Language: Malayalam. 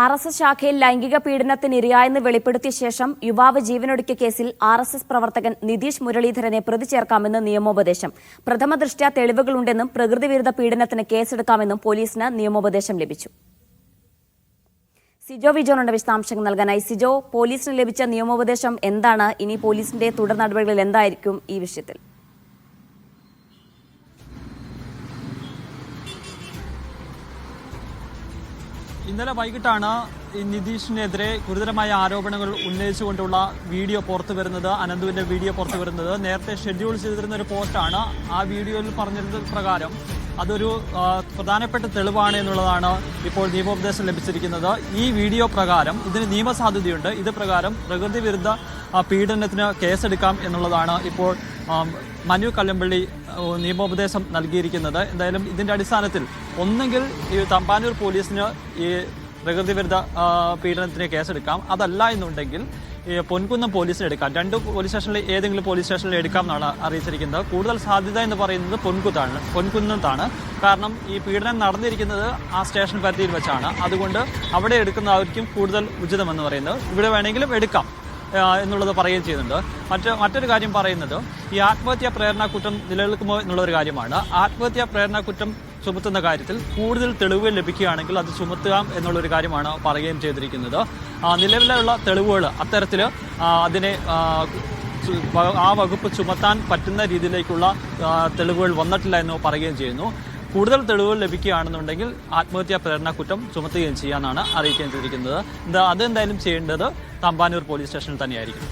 RSS ശാഖയിൽ ലൈംഗിക പീഡനത്തിനിരയായെന്ന് വെളിപ്പെടുത്തിയ ശേഷം യുവാവ് ജീവനൊടുക്കിയ കേസിൽ RSS പ്രവർത്തകൻ നിതീഷ് മുരളീധരനെ പ്രതി ചേർക്കാമെന്ന് നിയമോപദേശം. പ്രഥമദൃഷ്ട്യാ തെളിവുകളുണ്ടെന്നും പ്രകൃതിവിരുദ്ധ പീഡനത്തിന് കേസെടുക്കാമെന്നും പോലീസിന് നിയമോപദേശം ലഭിച്ചു. സിജോ വിജോനുണ്ട് വിശദാംശങ്ങൾ നൽകാനായി. സിജോ, പോലീസിന് ലഭിച്ച നിയമോപദേശം എന്താണ്? ഇനി പോലീസിന്റെ തുടർ നടപടികൾ എന്തായിരിക്കും ഈ വിഷയത്തിൽ? ഇന്നലെ വൈകിട്ടാണ് നിതീഷിനെതിരെ ഗുരുതരമായ ആരോപണങ്ങൾ ഉന്നയിച്ചുകൊണ്ടുള്ള വീഡിയോ പുറത്തു വരുന്നത്. അനന്തുവിന്റെ വീഡിയോ പുറത്തു വരുന്നത് നേരത്തെ ഷെഡ്യൂൾ ചെയ്തിരുന്ന ഒരു പോസ്റ്റാണ്. ആ വീഡിയോയിൽ പറഞ്ഞിരുന്നത് പ്രകാരം അതൊരു പ്രധാനപ്പെട്ട തെളിവാണ് എന്നുള്ളതാണ് ഇപ്പോൾ നിയമോപദേശം ലഭിച്ചിരിക്കുന്നത്. ഈ വീഡിയോ പ്രകാരം ഇതിന് നിയമസാധ്യതയുണ്ട്. ഇത് പ്രകാരം പ്രകൃതി വിരുദ്ധ പീഡനത്തിന് കേസെടുക്കാം എന്നുള്ളതാണ് ഇപ്പോൾ മനു കല്ലമ്പള്ളി നിയമോപദേശം നൽകിയിരിക്കുന്നത്. എന്തായാലും ഇതിന്റെ അടിസ്ഥാനത്തിൽ ഒന്നെങ്കിൽ ഈ തമ്പാനൂർ പോലീസിന് ഈ പ്രകൃതിവിരുദ്ധ പീഡനത്തിന് കേസെടുക്കാം, അതല്ല എന്നുണ്ടെങ്കിൽ ഈ പൊൻകുന്നം പോലീസിന് എടുക്കാം. രണ്ട് പോലീസ് സ്റ്റേഷനിൽ ഏതെങ്കിലും പോലീസ് സ്റ്റേഷനിൽ എടുക്കാം എന്നാണ് അറിയിച്ചിരിക്കുന്നത്. കൂടുതൽ സാധ്യത എന്ന് പറയുന്നത് പൊൻകുന്നത്താണ്. കാരണം ഈ പീഡനം നടന്നിരിക്കുന്നത് ആ സ്റ്റേഷൻ പരിധിയിൽ വെച്ചാണ്. അതുകൊണ്ട് അവിടെ എടുക്കുന്നതായിരിക്കും കൂടുതൽ ഉചിതമെന്ന് പറയുന്നത്. ഇവിടെ വേണമെങ്കിലും എടുക്കാം എന്നുള്ളത് പറയുകയും ചെയ്യുന്നുണ്ട്. മറ്റൊരു കാര്യം പറയുന്നത് ഈ ആത്മഹത്യാ പ്രേരണ കുറ്റം നിലനിൽക്കുമോ എന്നുള്ളൊരു കാര്യമാണ്. ആത്മഹത്യാ പ്രേരണ കുറ്റം ചുമത്തുന്ന കാര്യത്തിൽ കൂടുതൽ തെളിവുകൾ ലഭിക്കുകയാണെങ്കിൽ അത് ചുമത്താം എന്നുള്ളൊരു കാര്യമാണ് പറയുകയും ചെയ്തിരിക്കുന്നത്. നിലവിലുള്ള തെളിവുകൾ അത്തരത്തിൽ അതിനെ ആ വകുപ്പ് ചുമത്താൻ പറ്റുന്ന രീതിയിലേക്കുള്ള തെളിവുകൾ വന്നിട്ടില്ല എന്ന് പറയുകയും ചെയ്യുന്നു. കൂടുതൽ തെളിവുകൾ ലഭിക്കുകയാണെന്നുണ്ടെങ്കിൽ ആത്മഹത്യാ പ്രേരണ കുറ്റം ചുമത്തുകയും ചെയ്യാമെന്നാണ് അറിയിക്കുകയും ചെയ്തിരിക്കുന്നത്. അതെന്തായാലും ചെയ്യേണ്ടത് തമ്പാനൂർ പോലീസ് സ്റ്റേഷനിൽ തന്നെയായിരിക്കും.